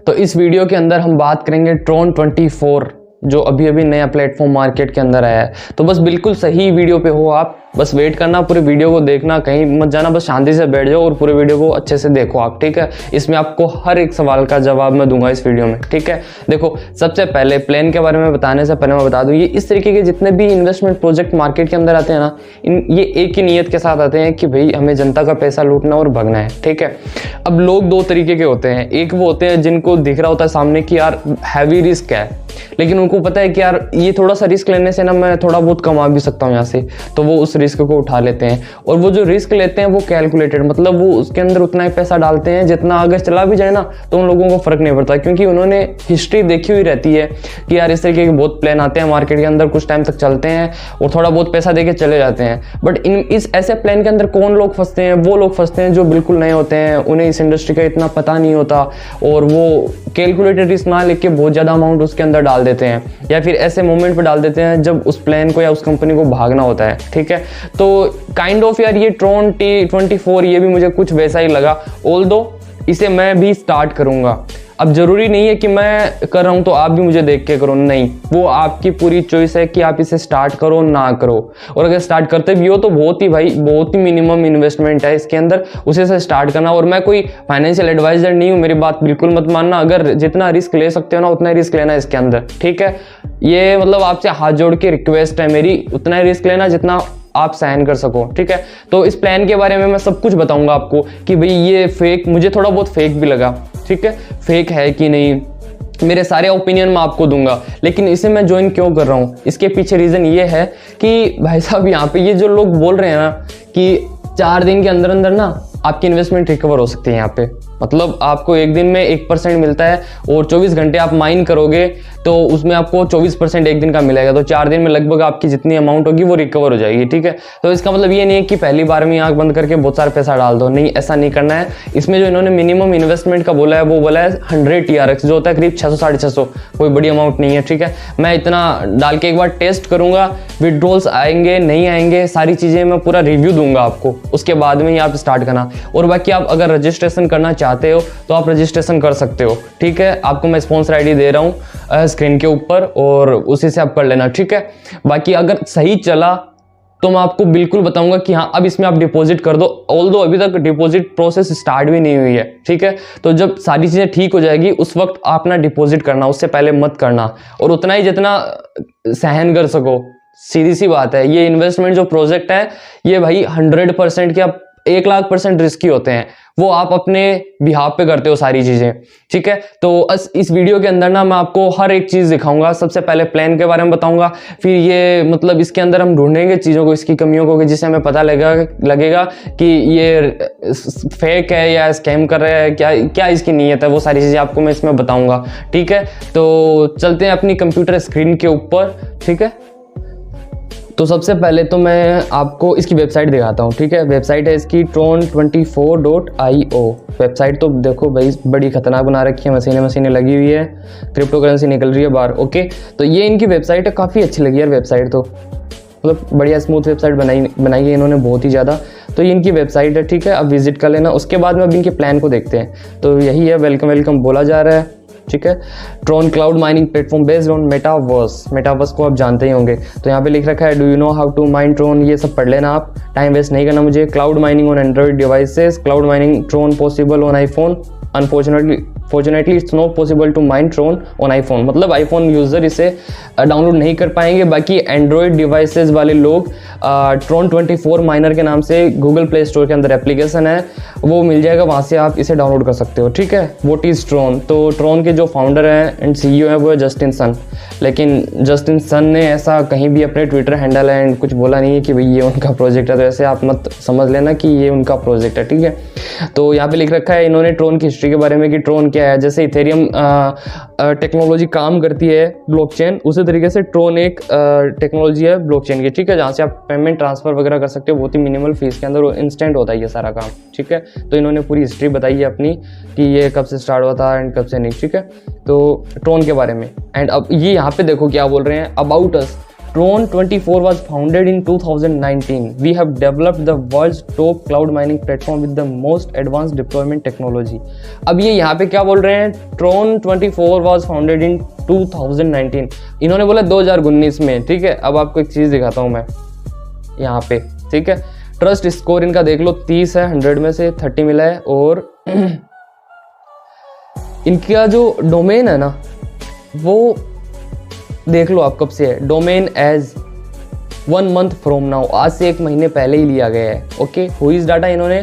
तो इस वीडियो के अंदर हम बात करेंगे ट्रोन 24 जो अभी अभी नया प्लेटफॉर्म मार्केट के अंदर आया है। तो बस बिल्कुल सही वीडियो पे हो आप, बस वेट करना, पूरे वीडियो को देखना, कहीं मत जाना, बस शांति से बैठ जाओ और पूरे वीडियो को अच्छे से देखो आप, ठीक है। इसमें आपको हर एक सवाल का जवाब मैं दूंगा इस वीडियो में, ठीक है। देखो, सबसे पहले प्लान के बारे में बताने से पहले मैं बता दूं, ये इस तरीके के जितने भी इन्वेस्टमेंट प्रोजेक्ट मार्केट के अंदर आते हैं ना, ये एक ही नीयत के साथ आते हैं कि भाई हमें जनता का पैसा लूटना और भगना है, ठीक है। अब लोग दो तरीके के होते हैं, एक वो होते हैं जिनको दिख रहा होता है सामने कि यार हैवी रिस्क है, लेकिन उनको पता है कि यार ये थोड़ा सा रिस्क लेने से ना मैं थोड़ा बहुत कमा भी सकता हूँ यहाँ से, तो वो उस रिस्क को उठा लेते हैं। और वो जो रिस्क लेते हैं वो कैलकुलेटेड, मतलब वो उसके अंदर उतना ही पैसा डालते हैं जितना अगर चला भी जाए ना तो उन लोगों को फर्क नहीं पड़ता, क्योंकि उन्होंने हिस्ट्री देखी हुई रहती है कि यार इस तरीके के बहुत प्लान आते हैं मार्केट के अंदर, कुछ टाइम तक चलते हैं और थोड़ा बहुत पैसा देके चले जाते हैं। बट इस ऐसे प्लान के अंदर कौन लोग फंसते हैं? वो लोग फंसते हैं जो बिल्कुल नए होते हैं, उन्हें इस इंडस्ट्री का इतना पता नहीं होता और वो कैलकुलेटेड रिस्क ना लेके बहुत ज़्यादा अमाउंट उसके अंदर डाल देते हैं, या फिर ऐसे मोमेंट पे डाल देते हैं जब उस प्लान को या उस कंपनी को भागना होता है, ठीक है। तो काइंड ऑफ यार ये ट्रोन 24 ये भी मुझे कुछ वैसा ही लगा, ऑल्दो इसे मैं भी स्टार्ट करूंगा। अब जरूरी नहीं है कि मैं कर रहा हूं तो आप भी मुझे देख के करो, नहीं, वो आपकी पूरी चॉइस है कि आप इसे स्टार्ट करो ना करो। और अगर स्टार्ट करते भी हो तो बहुत ही मिनिमम इन्वेस्टमेंट है इसके अंदर, उसे से स्टार्ट करना। और मैं कोई फाइनेंशियल एडवाइजर नहीं हूं, मेरी बात बिल्कुल मत मानना, अगर जितना रिस्क ले सकते हो ना उतना ही रिस्क लेना इसके अंदर, ठीक है। ये मतलब आपसे हाथ जोड़ के रिक्वेस्ट है मेरी, उतना ही रिस्क लेना जितना आप सहन कर सको, ठीक है। तो इस प्लान के बारे में मैं सब कुछ बताऊंगा आपको कि भाई ये फेक, मुझे थोड़ा बहुत फेक भी लगा, ठीक है, फेक है कि नहीं, मेरे सारे ओपिनियन मैं आपको दूंगा। लेकिन इसे मैं ज्वाइन क्यों कर रहा हूँ, इसके पीछे रीजन ये है कि भाई साहब यहाँ पे ये जो लोग बोल रहे हैं ना कि 4 दिन के अंदर अंदर ना आपकी इन्वेस्टमेंट रिकवर हो सकती है यहाँ पे, मतलब आपको एक दिन में 1% मिलता है और 24 घंटे आप माइन करोगे तो उसमें आपको 24% एक दिन का मिलेगा, तो 4 दिन में लगभग आपकी जितनी अमाउंट होगी वो रिकवर हो जाएगी, ठीक है। तो इसका मतलब ये नहीं है कि पहली बार में आंख बंद करके बहुत सारा पैसा डाल दो, नहीं, ऐसा नहीं करना है। इसमें जो इन्होंने मिनिमम इन्वेस्टमेंट का बोला है वो बोला है 100 TRX, जो होता है करीब 600-650, कोई बड़ी अमाउंट नहीं है, ठीक है। मैं इतना डाल के एक बार टेस्ट करूंगा, विड्रॉल्स आएंगे नहीं आएंगे, सारी चीज़ें मैं पूरा रिव्यू दूंगा आपको, उसके बाद में ही आप स्टार्ट करना। और बाकी आप अगर रजिस्ट्रेशन करना चाहते हो तो आप रजिस्ट्रेशन कर सकते हो, ठीक है। आपको मैं स्पॉन्सर ID दे रहा हूँ स्क्रीन के ऊपर और उसी से आप कर लेना, ठीक है। बाकी अगर सही चला तो मैं आपको बिल्कुल बताऊंगा कि हाँ अब इसमें आप डिपॉजिट कर दो, ऑल्दो अभी तक डिपॉजिट प्रोसेस स्टार्ट भी नहीं हुई है, ठीक है। तो जब सारी चीज़ें ठीक हो जाएगी उस वक्त आप ना डिपॉजिट करना, उससे पहले मत करना, और उतना ही जितना सहन कर सको। सीधी सी बात है, ये इन्वेस्टमेंट जो प्रोजेक्ट है ये भाई 100% क्या 1,00,000% रिस्की होते हैं, वो आप अपने बिहाफ पे करते हो सारी चीजें, ठीक है। तो इस वीडियो के अंदर ना मैं आपको हर एक चीज दिखाऊंगा। सबसे पहले प्लान के बारे में बताऊंगा, फिर ये मतलब इसके अंदर हम ढूंढेंगे चीजों को, इसकी कमियों को, जिससे हमें पता लगेगा कि ये फेक है या स्कैम कर रहा है, क्या इसकी नीयत है, वो सारी चीजें आपको मैं इसमें बताऊंगा, ठीक है। तो चलते हैं अपनी कंप्यूटर स्क्रीन के ऊपर, ठीक है। तो सबसे पहले तो मैं आपको इसकी वेबसाइट दिखाता हूँ, ठीक है। वेबसाइट है इसकी tron24.io। वेबसाइट तो देखो भाई बड़ी खतरनाक बना रखी है, मशीनें लगी हुई है, क्रिप्टो करेंसी निकल रही है बाहर, ओके। तो ये इनकी वेबसाइट है, काफ़ी अच्छी लगी यार वेबसाइट, तो मतलब बढ़िया स्मूथ वेबसाइट बनाई है इन्होंने बहुत ही ज़्यादा। तो ये इनकी वेबसाइट है, ठीक है, अब विजिट कर लेना। उसके बाद में अब इनके प्लान को देखते हैं। तो यही है, वेलकम बोला जा रहा है, ठीक है। Tron cloud mining platform based on metaverse को आप जानते ही होंगे। तो यहाँ पे लिख रखा है do you know how to mine Tron, ये सब पढ़ लेना आप, टाइम वेस्ट नहीं करना मुझे। Cloud mining on android devices, cloud mining Tron possible on iPhone, unfortunately it's not possible to mine Tron on iPhone, मतलब आईफोन यूज़र इसे डाउनलोड नहीं कर पाएंगे। बाकी एंड्रॉयड डिवाइसेस वाले लोग ट्रोन 24 माइनर के नाम से गूगल प्ले स्टोर के अंदर एप्लीकेशन है, वो मिल जाएगा, वहाँ से आप इसे डाउनलोड कर सकते हो, ठीक है। व्हाट इज़ ट्रोन, तो ट्रोन के जो फाउंडर हैं एंड CEO है वो है जस्टिन सन, लेकिन जस्टिन सन ने ऐसा कहीं भी अपने ट्विटर हैंडल एंड कुछ बोला नहीं है कि भाई ये उनका प्रोजेक्ट है, तो ऐसे आप मत समझ लेना कि ये उनका प्रोजेक्ट है, ठीक है। तो यहाँ पे लिख रखा है इन्होंने ट्रोन की हिस्ट्री के बारे में कि ट्रोन क्या है। जैसे इथेरियम टेक्नोलॉजी काम करती है ब्लॉकचेन, उसी तरीके से ट्रोन एक टेक्नोलॉजी है ब्लॉकचेन की, ठीक है, जहाँ से आप पेमेंट ट्रांसफर वगैरह कर सकते हो बहुत ही मिनिमल फीस के अंदर, इंस्टेंट होता है ये सारा काम, ठीक है। तो इन्होंने पूरी हिस्ट्री बताई है अपनी कि ये कब से स्टार्ट हुआ था एंड कब से नहीं, ठीक है। तो ट्रोन के बारे में, एंड अब ये यहाँ पे देखो क्या बोल रहे हैं, about us. Tron24 was founded in 2019. We have developed the world's top cloud mining platform with the most advanced deployment technology. अब ये यहाँ पे क्या बोल रहे हैं, Tron24 was founded in 2019, इन्होंने बोला 2019 में, ठीक है। अब आपको एक चीज़ दिखाता हूँ मैं यहाँ पे, ठीक है। ट्रस्ट स्कोर इनका देख लो 30 है, 100 में से 30 मिला है। और इनका जो डोमेन है ना वो देख लो आप कब से है, domain age 1 month from now, आज से 1 महीने पहले ही लिया गया है। ओके, हुईज डाटा इन्होंने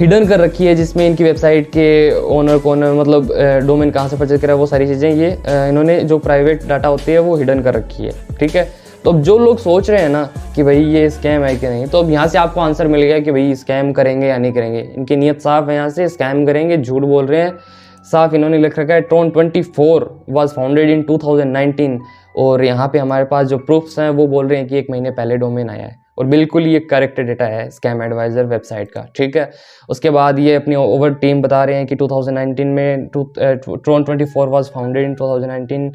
हिडन कर रखी है, जिसमें इनकी वेबसाइट के ओनर कौन है, मतलब डोमेन कहाँ से परचेज करा है, वो सारी चीज़ें ये इन्होंने जो प्राइवेट डाटा होती है वो हिडन कर रखी है, ठीक है। तो अब जो लोग सोच रहे हैं ना कि भाई ये स्कैम है कि नहीं, तो अब यहाँ से आपको आंसर मिल गया कि भाई स्कैम करेंगे या नहीं करेंगे। इनकी नीयत साफ है, यहाँ से स्कैम करेंगे, झूठ बोल रहे हैं साफ। इन्होंने लिख रखा है Tron24 was founded in 2019, और यहाँ पे हमारे पास जो प्रूफ्स हैं वो बोल रहे हैं कि 1 महीने पहले डोमेन आया है, और बिल्कुल ये करेक्ट डेटा है स्कैम एडवाइजर वेबसाइट का, ठीक है। उसके बाद ये अपनी ओवर टीम बता रहे हैं कि 2019 में Tron24 was founded in 2019.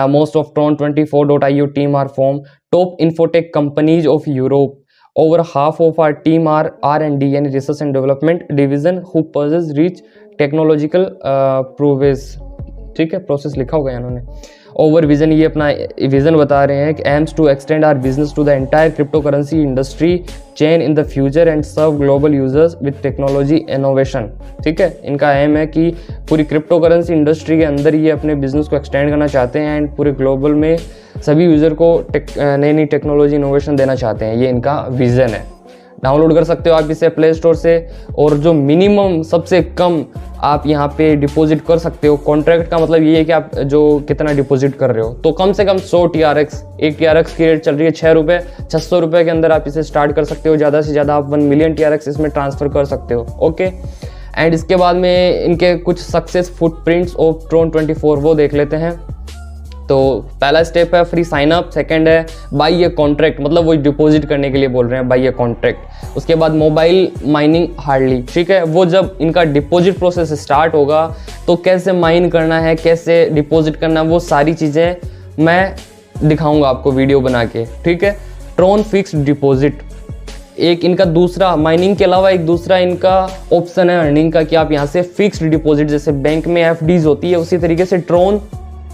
Most of Tron24.io team are from top infotech companies of Europe. Over half of our team are R&D and research and development division who possess rich technological prowess, ठीक है। Process लिखा होगा इन्होंने। Over vision, ये अपना vision बता रहे हैं कि aims to extend our business to the entire crypto currency industry chain in the future and serve global users with technology innovation, ठीक है। इनका एम है कि पूरी क्रिप्टो करेंसी इंडस्ट्री के अंदर ये अपने बिजनेस को एक्सटेंड करना चाहते हैं एंड पूरे ग्लोबल में सभी यूज़र को नई नई टेक्नोलॉजी इनोवेशन देना चाहते हैं, ये इनका विजन है। डाउनलोड कर सकते हो आप इसे प्ले स्टोर से, और जो मिनिमम सबसे कम आप यहाँ पे डिपॉजिट कर सकते हो, कॉन्ट्रैक्ट का मतलब ये है कि आप जो कितना डिपॉजिट कर रहे हो, तो कम से कम 100 TRX, एक TRX की रेट चल रही है 6 रुपये, 600 रुपये के अंदर आप इसे स्टार्ट कर सकते हो। ज़्यादा से ज़्यादा आप 1 मिलियन TRX इसमें ट्रांसफ़र कर सकते हो, ओके। एंड इसके बाद में इनके कुछ सक्सेस फुटप्रिंट्स ऑफ Tron24 वो देख लेते हैं। तो पहला स्टेप है फ्री साइन अप, सेकंड है बाई ए कॉन्ट्रैक्ट, मतलब वो डिपॉजिट करने के लिए बोल रहे हैं बाई ए कॉन्ट्रैक्ट। उसके बाद मोबाइल माइनिंग हार्डली, ठीक है। वो जब इनका डिपॉजिट प्रोसेस स्टार्ट होगा तो कैसे माइन करना है, कैसे डिपॉजिट करना है, वो सारी चीज़ें मैं दिखाऊंगा आपको वीडियो बना के, ठीक है। ट्रोन फिक्स्ड डिपॉजिट एक इनका दूसरा, माइनिंग के अलावा एक दूसरा इनका ऑप्शन है अर्निंग का, कि आप यहाँ से फिक्स्ड डिपॉजिट, जैसे बैंक में FDs होती है उसी तरीके से ट्रोन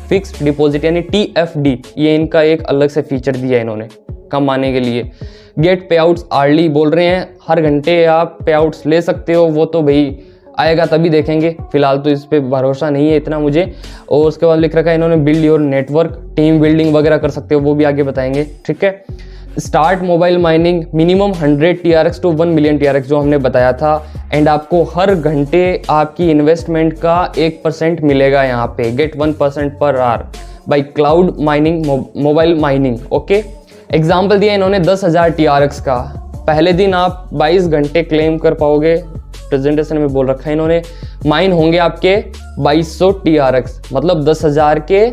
फिक्स्ड डिपॉजिट यानी TFD, ये इनका एक अलग से फीचर दिया है इन्होंने कमाने के लिए। गेट पे आउट्स अर्ली बोल रहे हैं, हर घंटे आप पे आउट्स ले सकते हो, वो तो भाई आएगा तभी देखेंगे, फिलहाल तो इस पर भरोसा नहीं है इतना मुझे। और उसके बाद लिख रखा है इन्होंने build your network, team building वगैरह कर सकते हो, वो भी आगे बताएंगे, ठीक है। Start mobile mining, minimum 100 TRX to 1 million TRX जो हमने बताया था, एंड आपको हर घंटे आपकी इन्वेस्टमेंट का 1% मिलेगा यहाँ पे, get 1% per hour by cloud mining, mobile mining, okay. Example दिया इन्होंने 10,000 TRX का, पहले दिन आप 22 घंटे क्लेम कर पाओगे, प्रेजेंटेशन में बोल रखा है इन्होंने। माइन होंगे आपके 2200 TRX, मतलब 10,000 के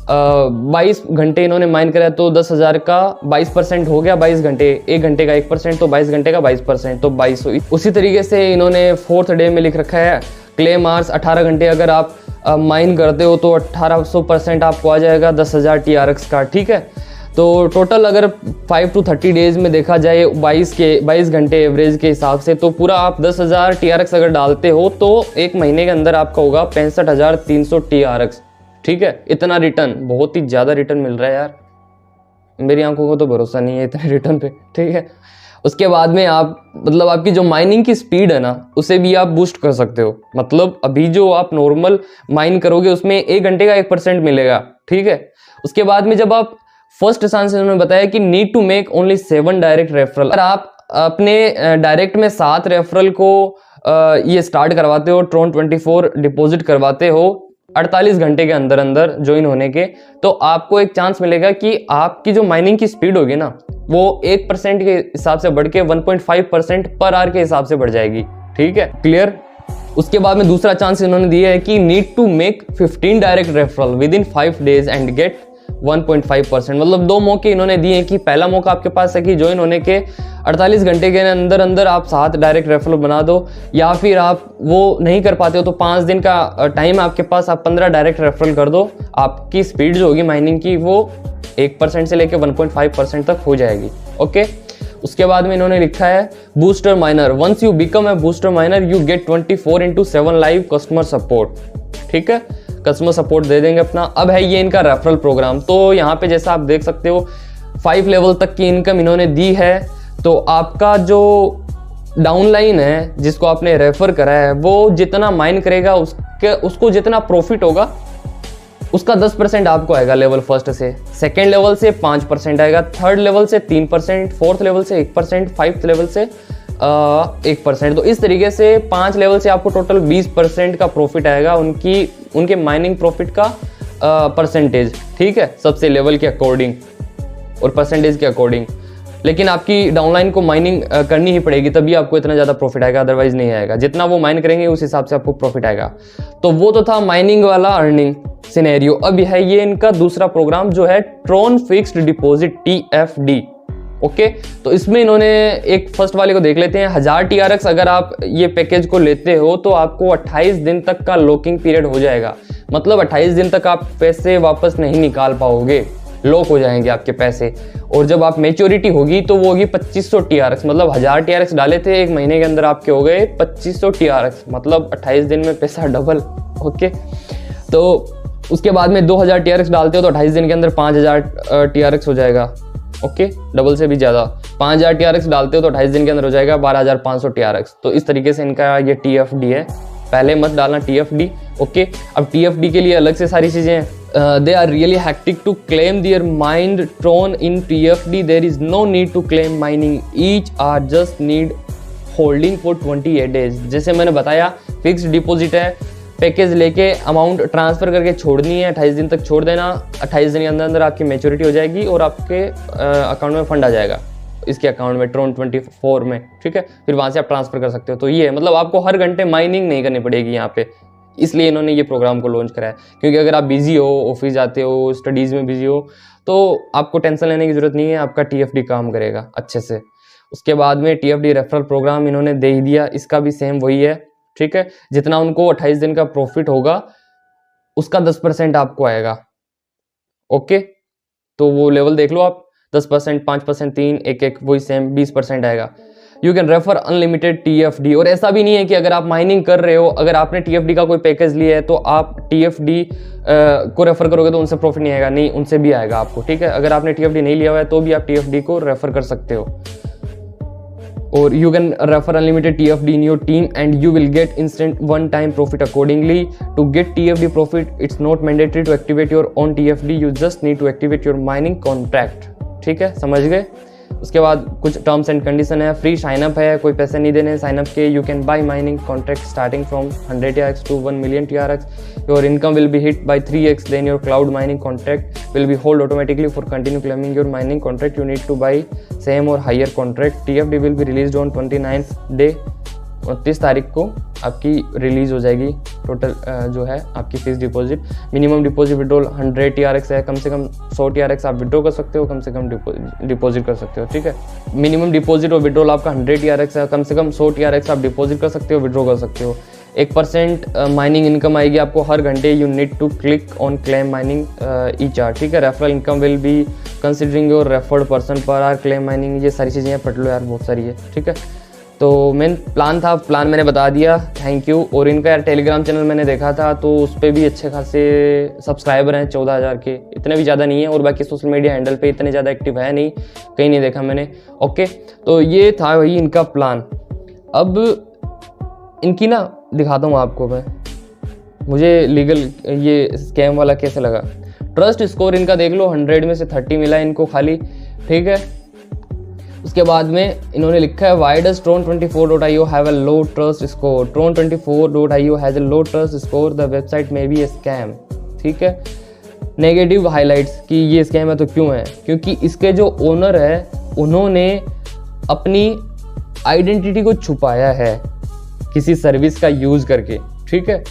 22 घंटे इन्होंने माइन करा, तो 10,000 का 22% हो गया, 22 घंटे, 1 घंटे का 1%, तो 22 घंटे का 22%, तो 2200। उसी तरीके से इन्होंने 4th डे में लिख रखा है क्लेम आवर्स 18 घंटे अगर आप माइन करते हो तो 1800% आपको आ जाएगा 10,000 TRX का, ठीक है। तो टोटल अगर 5 to 30 डेज में देखा जाए 22 घंटे एवरेज के हिसाब से, तो पूरा आप 10,000 TRX अगर डालते हो तो 1 महीने के अंदर आपका होगा 65,300 TRX, ठीक है। इतना रिटर्न, बहुत ही ज़्यादा रिटर्न मिल रहा है यार, मेरी आंखों को तो भरोसा नहीं है इतने रिटर्न पे, ठीक है। उसके बाद में आप मतलब आपकी जो माइनिंग की स्पीड है ना उसे भी आप बूस्ट कर सकते हो, मतलब अभी जो आप नॉर्मल माइन करोगे उसमें 1 घंटे का 1% मिलेगा, ठीक है। उसके बाद में जब आप फर्स्ट चांस इन्होंने बताया कि need to make only 7 direct referral, अगर आप अपने डायरेक्ट में 7 रेफरल को ये स्टार्ट करवाते हो, Tron24 डिपॉजिट करवाते हो 48 घंटे के अंदर अंदर ज्वाइन होने के, तो आपको एक चांस मिलेगा कि आपकी जो माइनिंग की स्पीड होगी ना वो 1% के हिसाब से बढ़ के 1.5% पर आवर के हिसाब से बढ़ जाएगी, ठीक है, क्लियर। उसके बाद में दूसरा चांस इन्होंने दिया है कि need to make 15 direct referral within 5 days and get 1.5%। मतलब 2 मौके इन्होंने दिए हैं कि पहला मौका आपके पास है कि ज्वाइन होने के 48 घंटे के अंदर अंदर आप 7 डायरेक्ट रेफरल बना दो, या फिर आप वो नहीं कर पाते हो तो 5 दिन का टाइम आपके पास, आप 15 डायरेक्ट रेफरल कर दो। आपकी स्पीड जो होगी माइनिंग की वो 1% से लेकर 1.5% तक हो जाएगी। ओके, उसके बाद में इन्होंने लिखा है booster miner, once you become a booster miner you get 24/7 live customer support. ठीक है, कस्टमर सपोर्ट दे देंगे अपना। अब है ये इनका रेफरल प्रोग्राम। तो यहाँ पे जैसा आप देख सकते हो 5 लेवल तक की इनकम इन्होंने दी है। तो आपका जो डाउनलाइन है जिसको आपने रेफर करा है वो जितना माइन करेगा उसको जितना प्रॉफिट होगा उसका 10% आपको आएगा लेवल फर्स्ट से, सेकेंड लेवल से 5% आएगा, थर्ड लेवल से 3%, फोर्थ लेवल से 1%, फाइव्थ लेवल से 1%। तो इस तरीके से 5 लेवल से आपको टोटल 20% का प्रॉफिट आएगा उनके माइनिंग प्रॉफिट का परसेंटेज। ठीक है, सबसे लेवल के अकॉर्डिंग और परसेंटेज के अकॉर्डिंग। लेकिन आपकी डाउनलाइन को माइनिंग करनी ही पड़ेगी तभी आपको इतना ज़्यादा प्रॉफिट आएगा, अदरवाइज नहीं आएगा। जितना वो माइन करेंगे उस हिसाब से आपको प्रॉफिट आएगा। तो वो तो था माइनिंग वाला अर्निंग सिनेरियो। अब है ये इनका दूसरा प्रोग्राम जो है Tron fixed deposit TFD। Okay, तो इसमें इन्होंने एक फर्स्ट वाले को देख लेते हैं। 1000 TRX अगर आप ये पैकेज को लेते हो तो आपको 28 दिन तक का लॉकिंग पीरियड हो जाएगा। मतलब 28 दिन तक आप पैसे वापस नहीं निकाल पाओगे, लॉक हो जाएंगे आपके पैसे। और जब आप मेच्योरिटी होगी तो वो होगी 2500 TRX। मतलब 1000 TRX डाले थे, एक महीने के अंदर आपके हो गए 2500 TRX, मतलब 28 दिन में पैसा डबल। ओके, तो उसके बाद में 2000 TRX डालते हो तो 28 दिन के अंदर 5000 TRX हो जाएगा। ओके, डबल से भी ज़्यादा। 5000 TRX डालते हो तो 28 दिन के अंदर हो जाएगा 12500 TRX। तो इस तरीके से इनका ये TFD है। पहले मत डालना TFD। ओके, अब TFD के लिए अलग से सारी चीज़ें हैं। They are really hectic to claim their mined Tron in TFD. There is no need to claim mining. Each are just need holding for 28 days. जैसे मैंने बताया फिक्स्ड डिपॉजिट है, पैकेज लेके अमाउंट ट्रांसफर करके छोड़नी है, 28 दिन तक छोड़ देना। 28 दिन के अंदर अंदर आपकी मैच्योरिटी हो जाएगी और आपके अकाउंट में फंड आ जाएगा, इसके अकाउंट में Tron 24 में। ठीक है, फिर वहाँ से आप ट्रांसफर कर सकते हो। तो ये है, मतलब आपको हर घंटे माइनिंग नहीं करनी पड़ेगी यहाँ पे। इसलिए इन्होंने ये प्रोग्राम को लॉन्च करा है, क्योंकि अगर आप बिजी हो, ऑफिस जाते हो, स्टडीज़ में बिजी हो, तो आपको टेंशन लेने की ज़रूरत नहीं है, आपका TFD काम करेगा अच्छे से। उसके बाद में TFD रेफरल प्रोग्राम इन्होंने दे ही दिया, इसका भी सेम वही है। ठीक है, जितना उनको 28 दिन का प्रॉफिट होगा उसका 10% आपको आएगा। ओके, तो वो लेवल देख लो आप, 10%, 5%, 3, 1, वही सेम 20% आएगा। You can refer unlimited TFD। और ऐसा भी नहीं है कि अगर आप माइनिंग कर रहे हो, अगर आपने TFD का कोई पैकेज लिया है तो आप TFD को रेफर करोगे तो उनसे प्रॉफिट नहीं आएगा। नहीं, उनसे भी आएगा आपको। ठीक है, अगर आपने TFD नहीं लिया हुआ है तो भी आप TFD को रेफर कर सकते हो। और you can refer unlimited TFD in your team and you will get instant one time profit accordingly. To get TFD profit it's not mandatory to activate your own TFD, you just need to activate your mining contract. ठीक है, समझ गए। उसके बाद कुछ terms and condition है। Free signup है, कोई पैसे नहीं देने साइनअप के। You can buy mining contract starting from 100 TRX to 1 million TRX। Your income will be hit by 3x, then your cloud mining contract will be hold automatically for continue claiming your mining contract. You need to buy same और higher contract. TFD will be release on 29th day, 29 तारीख को आपकी release हो जाएगी total जो है आपकी fix deposit. Minimum deposit withdrawal 100 TRX है, कम से कम 100 TRX आप विड्रॉ कर सकते हो, कम से कम डिपॉजिट कर सकते हो। ठीक है, मिनिमम डिपॉजिट और विड्रॉल आपका 100 TRX है, कम से कम 100 TRX आप डिपॉजिट कर सकते हो, विड्रॉ कर सकते हो। 1% माइनिंग इनकम आएगी आपको हर घंटे। You need to click on claim mining each hour. ठीक है, referral income will be considering your referred person per hour claim mining. ये सारी चीज़ें पढ़ लो यार, बहुत सारी है। ठीक है, तो मेन प्लान था, प्लान मैंने बता दिया, थैंक यू। और इनका यार टेलीग्राम चैनल मैंने देखा था तो उस पर भी अच्छे खासे सब्सक्राइबर हैं, 14,000 के, इतने भी ज़्यादा नहीं है। और बाकी सोशल मीडिया हैंडल पे इतने ज़्यादा एक्टिव है नहीं, कहीं नहीं देखा मैंने। ओके, तो ये था वही इनका प्लान। अब इनकी ना दिखाता हूँ आपको मैं, मुझे लीगल ये स्कैम वाला कैसे लगा। ट्रस्ट स्कोर इनका देख लो, 100 में से 30 मिला इनको खाली। ठीक है, उसके बाद में इन्होंने लिखा है why does Tron24.io have a low trust score. Tron24.io has a low trust score, the website में बी ए स्कैम। ठीक है, नेगेटिव हाइलाइट्स कि ये स्कैम है तो क्यों है, क्योंकि इसके जो ओनर है उन्होंने अपनी आइडेंटिटी को छुपाया है किसी सर्विस का यूज़ करके। ठीक है,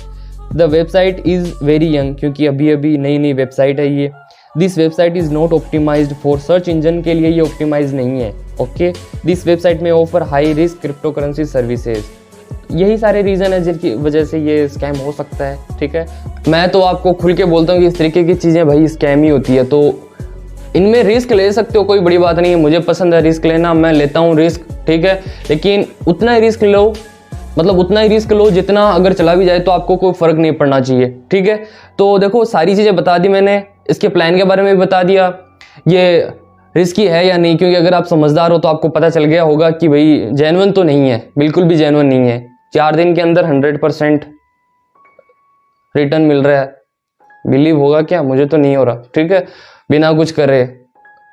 the website is very young, क्योंकि अभी अभी नई नई वेबसाइट है ये। This website is not optimized for search engine के लिए ये ऑप्टिमाइज नहीं है। ओके, दिस वेबसाइट में offer high risk crypto currency services. यही सारे रीज़न है जिनकी वजह से ये स्कैम हो सकता है। ठीक है, मैं तो आपको खुल के बोलता हूँ कि इस तरीके की चीज़ें भाई स्कैम ही होती है, तो इनमें रिस्क ले सकते हो, कोई बड़ी बात नहीं है। मुझे पसंद है रिस्क लेना, मैं लेता हूँ रिस्क। ठीक है, लेकिन उतना ही रिस्क लो, मतलब उतना ही रिस्क लो जितना अगर चला भी जाए तो आपको कोई फ़र्क नहीं पड़ना चाहिए। ठीक है, तो देखो सारी चीज़ें बता दी मैंने, इसके प्लान के बारे में भी बता दिया, ये रिस्की है या नहीं, क्योंकि अगर आप समझदार हो तो आपको पता चल गया होगा कि भाई जेन्युइन तो नहीं है, बिल्कुल भी जेन्युइन नहीं है। 4 दिन के अंदर 100% रिटर्न मिल रहा है, बिलीव होगा क्या? मुझे तो नहीं हो रहा। ठीक है, बिना कुछ करे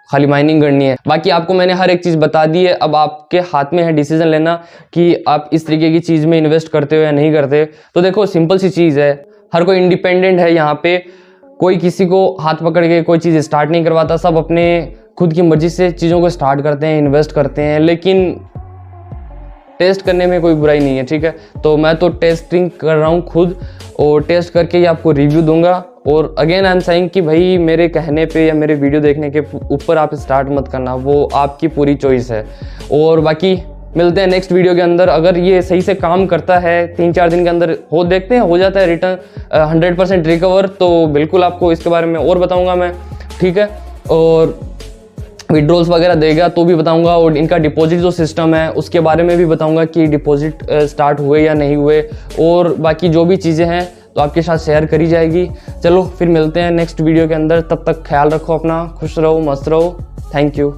खाली माइनिंग करनी है। बाकी आपको मैंने हर एक चीज़ बता दी है, अब आपके हाथ में है डिसीजन लेना कि आप इस तरीके की चीज़ में इन्वेस्ट करते हो या नहीं करते। तो देखो सिंपल सी चीज़ है, हर कोई इंडिपेंडेंट है यहाँ पे, कोई किसी को हाथ पकड़ के कोई चीज़ स्टार्ट नहीं करवाता, सब अपने खुद की मर्जी से चीज़ों को स्टार्ट करते हैं, इन्वेस्ट करते हैं, लेकिन टेस्ट करने में कोई बुराई नहीं है। ठीक है, तो मैं तो टेस्टिंग कर रहा हूँ खुद, और टेस्ट करके ही आपको रिव्यू दूंगा। और अगेन आई एम सेइंग कि भाई मेरे कहने पे या मेरे वीडियो देखने के ऊपर आप स्टार्ट मत करना, वो आपकी पूरी चॉइस है। और बाकी मिलते हैं नेक्स्ट वीडियो के अंदर। अगर ये सही से काम करता है 3-4 दिन के अंदर हो, देखते हैं हो जाता है रिटर्न 100% रिकवर, तो बिल्कुल आपको इसके बारे में और बताऊँगा मैं। ठीक है, और विड्रॉल्स वगैरह देगा तो भी बताऊंगा, और इनका डिपॉजिट जो सिस्टम है उसके बारे में भी बताऊंगा कि डिपॉजिट स्टार्ट हुए या नहीं हुए, और बाकी जो भी चीज़ें हैं तो आपके साथ शेयर करी जाएगी। चलो फिर मिलते हैं नेक्स्ट वीडियो के अंदर, तब तक ख्याल रखो अपना, खुश रहो, मस्त रहो। Thank you.